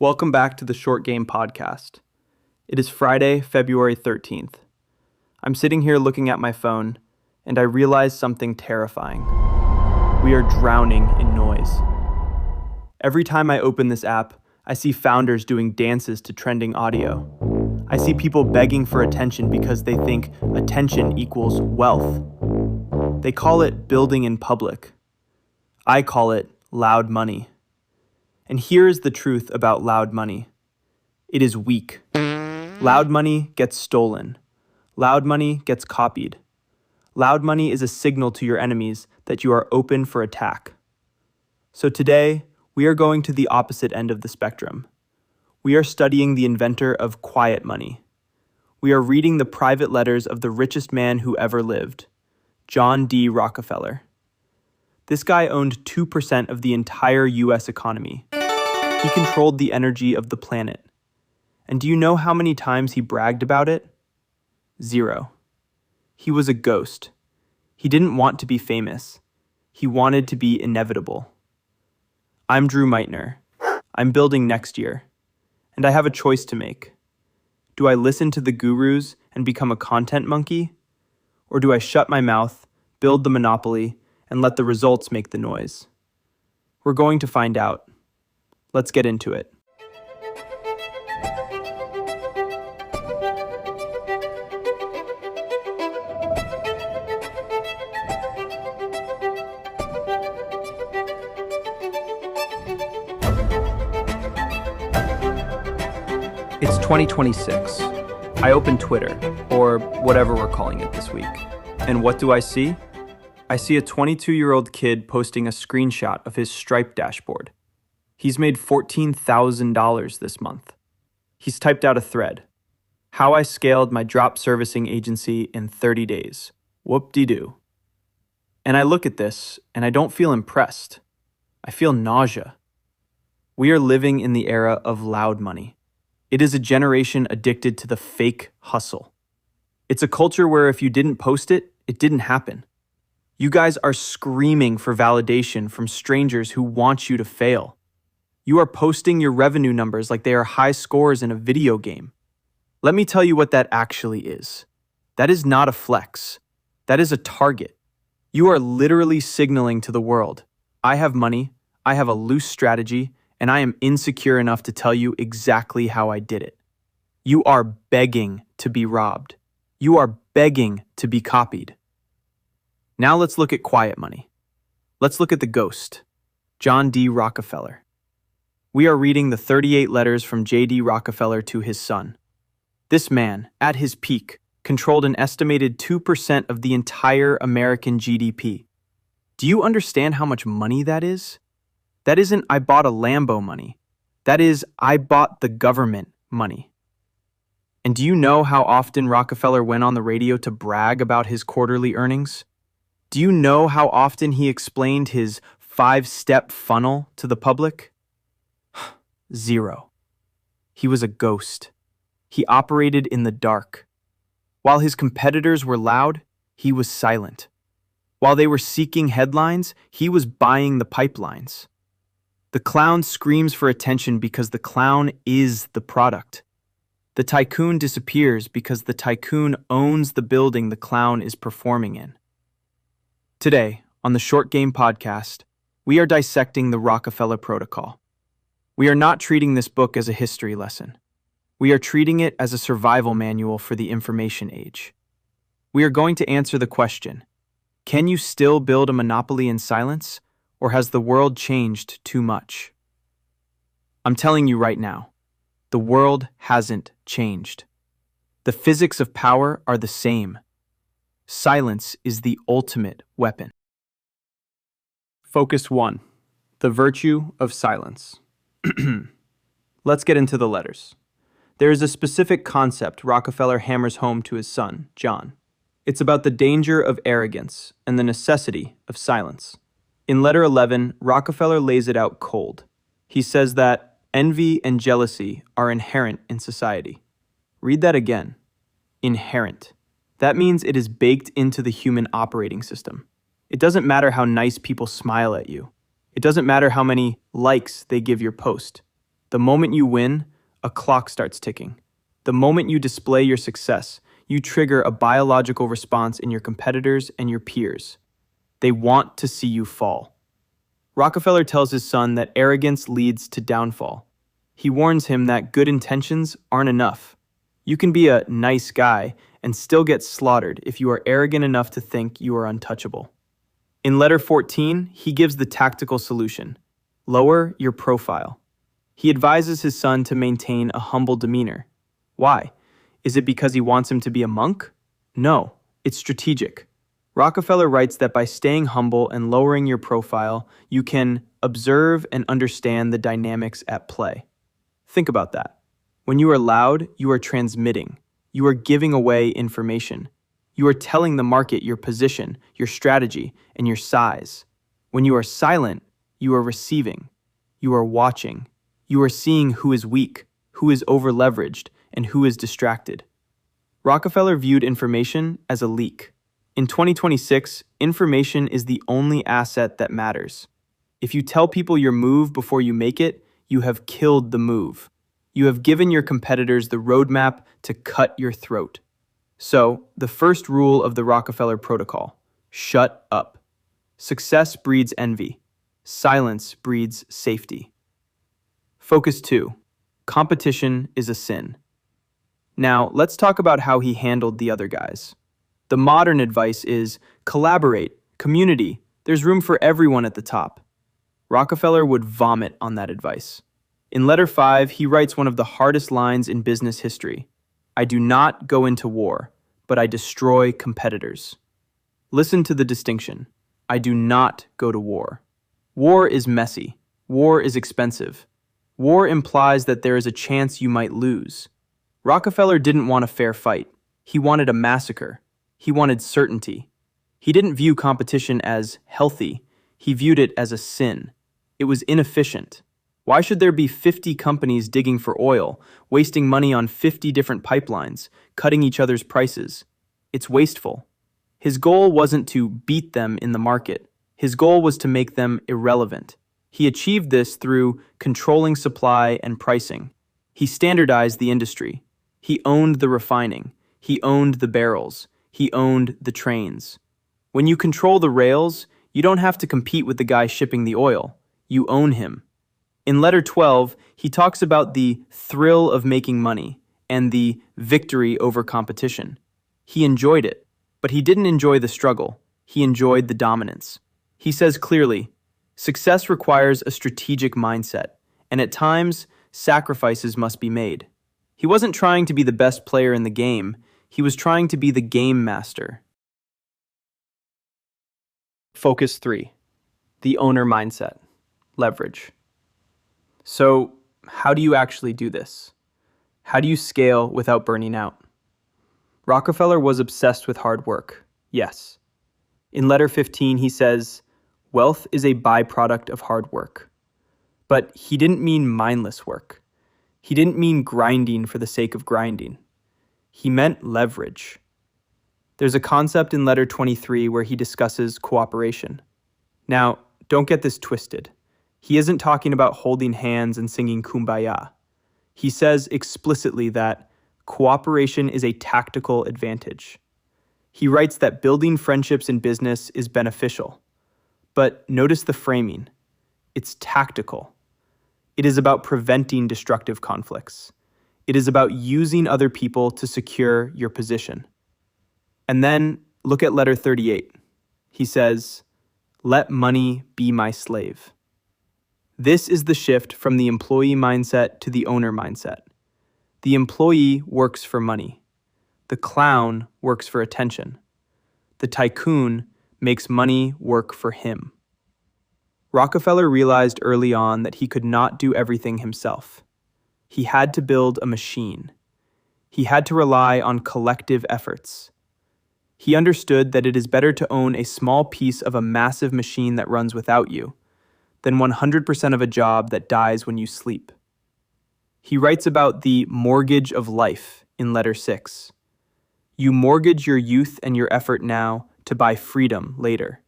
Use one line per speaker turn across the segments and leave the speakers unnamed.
Welcome back to the Short Game Podcast. It is Friday, February 13th. I'm sitting here looking at my phone, and I realize something terrifying. We are drowning in noise. Every time I open this app, I see founders doing dances to trending audio. I see people begging for attention because they think attention equals wealth. They call it building in public. I call it loud money. And here is the truth about loud money. It is weak. Loud money gets stolen. Loud money gets copied. Loud money is a signal to your enemies that you are open for attack. So today, we are going to the opposite end of the spectrum. We are studying the inventor of quiet money. We are reading the private letters of the richest man who ever lived, John D. Rockefeller. This guy owned 2% of the entire US economy. He controlled the energy of the planet. And do you know how many times he bragged about it? 0. He was a ghost. He didn't want to be famous. He wanted to be inevitable. I'm Drew Meitner. I'm building NexYear. And I have a choice to make. Do I listen to the gurus and become a content monkey? Or do I shut my mouth, build the monopoly, and let the results make the noise? We're going to find out. Let's get into it. It's 2026. I open Twitter, or whatever we're calling it this week. And what do I see? I see a 22-year-old kid posting a screenshot of his Stripe dashboard. He's made $14,000 this month. He's typed out a thread. How I scaled my drop servicing agency in 30 days. Whoop-de-doo. And I look at this, and I don't feel impressed. I feel nausea. We are living in the era of loud money. It is a generation addicted to the fake hustle. It's a culture where if you didn't post it, it didn't happen. You guys are screaming for validation from strangers who want you to fail. You are posting your revenue numbers like they are high scores in a video game. Let me tell you what that actually is. That is not a flex. That is a target. You are literally signaling to the world, I have money, I have a loose strategy, and I am insecure enough to tell you exactly how I did it. You are begging to be robbed. You are begging to be copied. Now let's look at quiet money. Let's look at the ghost, John D. Rockefeller. We are reading the 38 letters from J.D. Rockefeller to his son. This man, at his peak, controlled an estimated 2% of the entire American GDP. Do you understand how much money that is? That isn't I bought a Lambo money. That is I bought the government money. And do you know how often Rockefeller went on the radio to brag about his quarterly earnings? Do you know how often he explained his 5-step funnel to the public? 0. He was a ghost. He operated in the dark. While his competitors were loud, he was silent. While they were seeking headlines, he was buying the pipelines. The clown screams for attention because the clown is the product. The tycoon disappears because the tycoon owns the building the clown is performing in. Today, on the Short Game Podcast, we are dissecting the Rockefeller Protocol. We are not treating this book as a history lesson. We are treating it as a survival manual for the information age. We are going to answer the question, can you still build a monopoly in silence, or has the world changed too much? I'm telling you right now, the world hasn't changed. The physics of power are the same. Silence is the ultimate weapon. Focus 1. The virtue of silence. Let's get into the letters. There is a specific concept Rockefeller hammers home to his son, John. It's about the danger of arrogance and the necessity of silence. In letter 11, Rockefeller lays it out cold. He says that envy and jealousy are inherent in society. Read that again. Inherent. That means it is baked into the human operating system. It doesn't matter how nice people smile at you. It doesn't matter how many likes they give your post. The moment you win, a clock starts ticking. The moment you display your success, you trigger a biological response in your competitors and your peers. They want to see you fall. Rockefeller tells his son that arrogance leads to downfall. He warns him that good intentions aren't enough. You can be a nice guy and still get slaughtered if you are arrogant enough to think you are untouchable. In letter 14, he gives the tactical solution: lower your profile. He advises his son to maintain a humble demeanor. Why? Is it because he wants him to be a monk? No, it's strategic. Rockefeller writes that by staying humble and lowering your profile, you can observe and understand the dynamics at play. Think about that. When you are loud, you are transmitting. You are giving away information. You are telling the market your position, your strategy, and your size. When you are silent, you are receiving. You are watching. You are seeing who is weak, who is over-leveraged, and who is distracted. Rockefeller viewed information as a leak. In 2026, information is the only asset that matters. If you tell people your move before you make it, you have killed the move. You have given your competitors the roadmap to cut your throat. So, the first rule of the Rockefeller protocol: shut up. Success breeds envy. Silence breeds safety. Focus 2. Competition is a sin. Now, let's talk about how he handled the other guys. The modern advice is collaborate, community, there's room for everyone at the top. Rockefeller would vomit on that advice. In letter 5, he writes one of the hardest lines in business history: I do not go into war, but I destroy competitors. Listen to the distinction. I do not go to war. War is messy. War is expensive. War implies that there is a chance you might lose. Rockefeller didn't want a fair fight. He wanted a massacre. He wanted certainty. He didn't view competition as healthy. He viewed it as a sin. It was inefficient. Why should there be 50 companies digging for oil, wasting money on 50 different pipelines, cutting each other's prices? It's wasteful. His goal wasn't to beat them in the market. His goal was to make them irrelevant. He achieved this through controlling supply and pricing. He standardized the industry. He owned the refining. He owned the barrels. He owned the trains. When you control the rails, you don't have to compete with the guy shipping the oil. You own him. In letter 12, he talks about the thrill of making money and the victory over competition. He enjoyed it, but he didn't enjoy the struggle. He enjoyed the dominance. He says clearly, success requires a strategic mindset, and at times, sacrifices must be made. He wasn't trying to be the best player in the game. He was trying to be the game master. Focus 3. The owner mindset. Leverage. So, how do you actually do this? How do you scale without burning out? Rockefeller was obsessed with hard work, yes. In letter 15, he says, wealth is a byproduct of hard work. But he didn't mean mindless work. He didn't mean grinding for the sake of grinding. He meant leverage. There's a concept in letter 23 where he discusses cooperation. Now, don't get this twisted. He isn't talking about holding hands and singing Kumbaya. He says explicitly that cooperation is a tactical advantage. He writes that building friendships in business is beneficial. But notice the framing. It's tactical. It is about preventing destructive conflicts. It is about using other people to secure your position. And then look at letter 38. He says, let money be my slave. This is the shift from the employee mindset to the owner mindset. The employee works for money. The clown works for attention. The tycoon makes money work for him. Rockefeller realized early on that he could not do everything himself. He had to build a machine. He had to rely on collective efforts. He understood that it is better to own a small piece of a massive machine that runs without you than 100% of a job that dies when you sleep. He writes about the mortgage of life in letter 6. You mortgage your youth and your effort now to buy freedom later.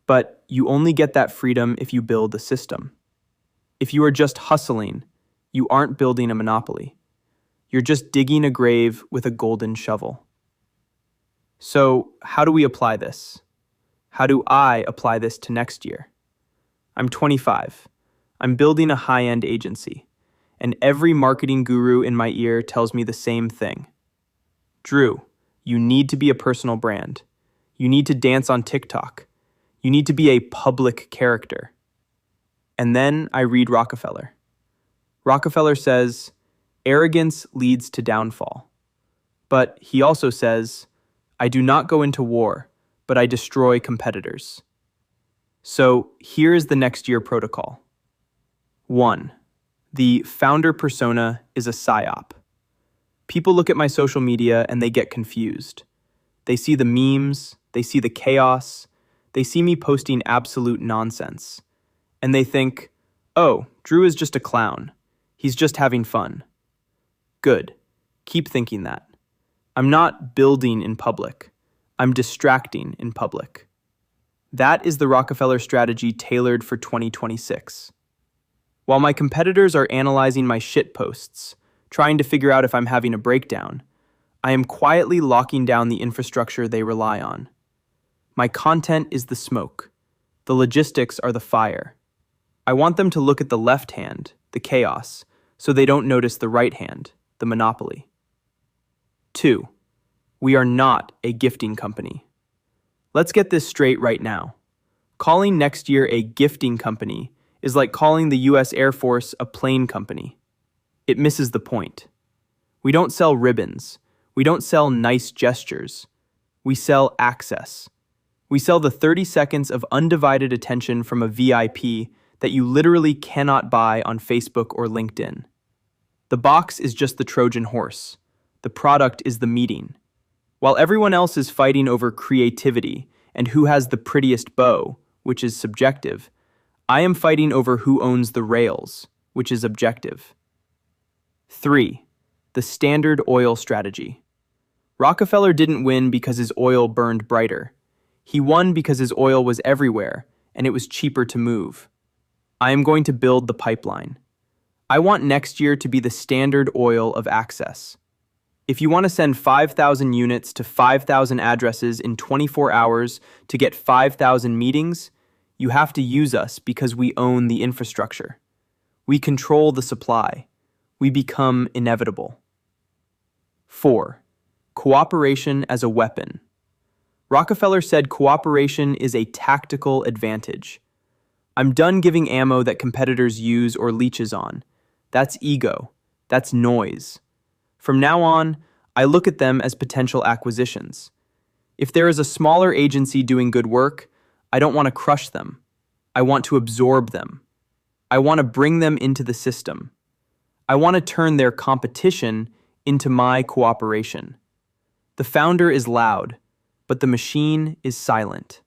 But you only get that freedom if you build a system. If you are just hustling, You aren't building a monopoly. You're just digging a grave with a golden shovel. So, how do we apply this? How do I apply this to NexYear? I'm 25. I'm building a high-end agency, and every marketing guru in my ear tells me the same thing. Drew, you need to be a personal brand. You need to dance on TikTok. You need to be a public character. And then I read Rockefeller. Rockefeller says, arrogance leads to downfall. But he also says, I do not go into war, but I destroy competitors. So here is the NexYear protocol. 1. The founder persona is a Psyop. People look at my social media and they get confused. They see the memes, they see the chaos, they see me posting absolute nonsense. And they think, oh, Drew is just a clown. He's just having fun. Good. Keep thinking that. I'm not building in public. I'm distracting in public. That is the Rockefeller strategy tailored for 2026. While my competitors are analyzing my shit posts, trying to figure out if I'm having a breakdown, I am quietly locking down the infrastructure they rely on. My content is the smoke. The logistics are the fire. I want them to look at the left hand, the chaos, so they don't notice the right hand, the monopoly. 2. We are not a gifting company. Let's get this straight right now. Calling NexYear a gifting company is like calling the US Air Force a plane company. It misses the point. We don't sell ribbons. We don't sell nice gestures. We sell access. We sell the 30 seconds of undivided attention from a VIP that you literally cannot buy on Facebook or LinkedIn. The box is just the Trojan horse. The product is the meeting. While everyone else is fighting over creativity and who has the prettiest bow, which is subjective, I am fighting over who owns the rails, which is objective. 3. The Standard Oil Strategy. Rockefeller didn't win because his oil burned brighter. He won because his oil was everywhere and it was cheaper to move. I am going to build the pipeline. I want NexYear to be the standard oil of access. If you want to send 5,000 units to 5,000 addresses in 24 hours to get 5,000 meetings, you have to use us because we own the infrastructure. We control the supply. We become inevitable. 4. Cooperation as a weapon. Rockefeller said cooperation is a tactical advantage. I'm done giving ammo that competitors use or leeches on. That's ego. That's noise. From now on, I look at them as potential acquisitions. If there is a smaller agency doing good work, I don't want to crush them. I want to absorb them. I want to bring them into the system. I want to turn their competition into my cooperation. The founder is loud, but the machine is silent.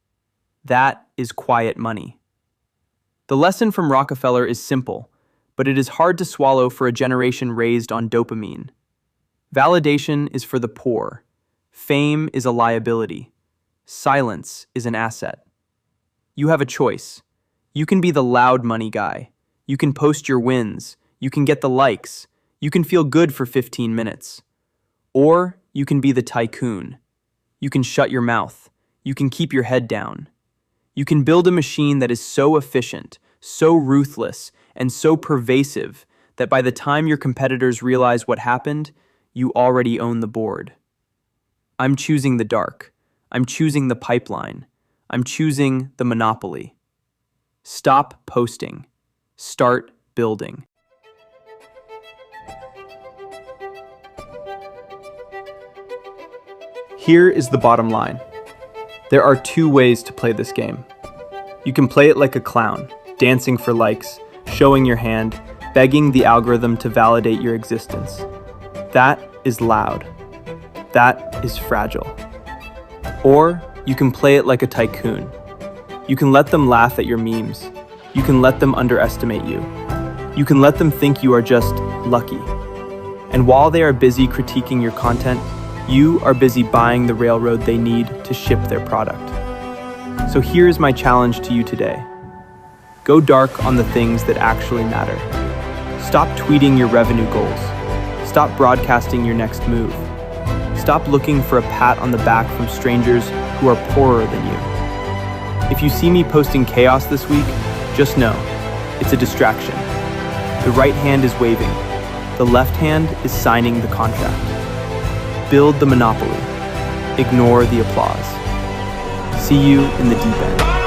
That is quiet money. The lesson from Rockefeller is simple, but it is hard to swallow for a generation raised on dopamine. Validation is for the poor. Fame is a liability. Silence is an asset. You have a choice. You can be the loud money guy. You can post your wins. You can get the likes. You can feel good for 15 minutes. Or you can be the tycoon. You can shut your mouth. You can keep your head down. You can build a machine that is so efficient, so ruthless, and so pervasive that by the time your competitors realize what happened, you already own the board. I'm choosing the dark. I'm choosing the pipeline. I'm choosing the monopoly. Stop posting. Start building. Here is the bottom line. There are 2 ways to play this game. You can play it like a clown, dancing for likes, showing your hand, begging the algorithm to validate your existence. That is loud. That is fragile. Or you can play it like a tycoon. You can let them laugh at your memes. You can let them underestimate you. You can let them think you are just lucky. And while they are busy critiquing your content, you are busy buying the railroad they need to ship their product. So here's my challenge to you today. Go dark on the things that actually matter. Stop tweeting your revenue goals. Stop broadcasting your next move. Stop looking for a pat on the back from strangers who are poorer than you. If you see me posting chaos this week, just know, it's a distraction. The right hand is waving. The left hand is signing the contract. Build the monopoly. Ignore the applause. See you in the deep end.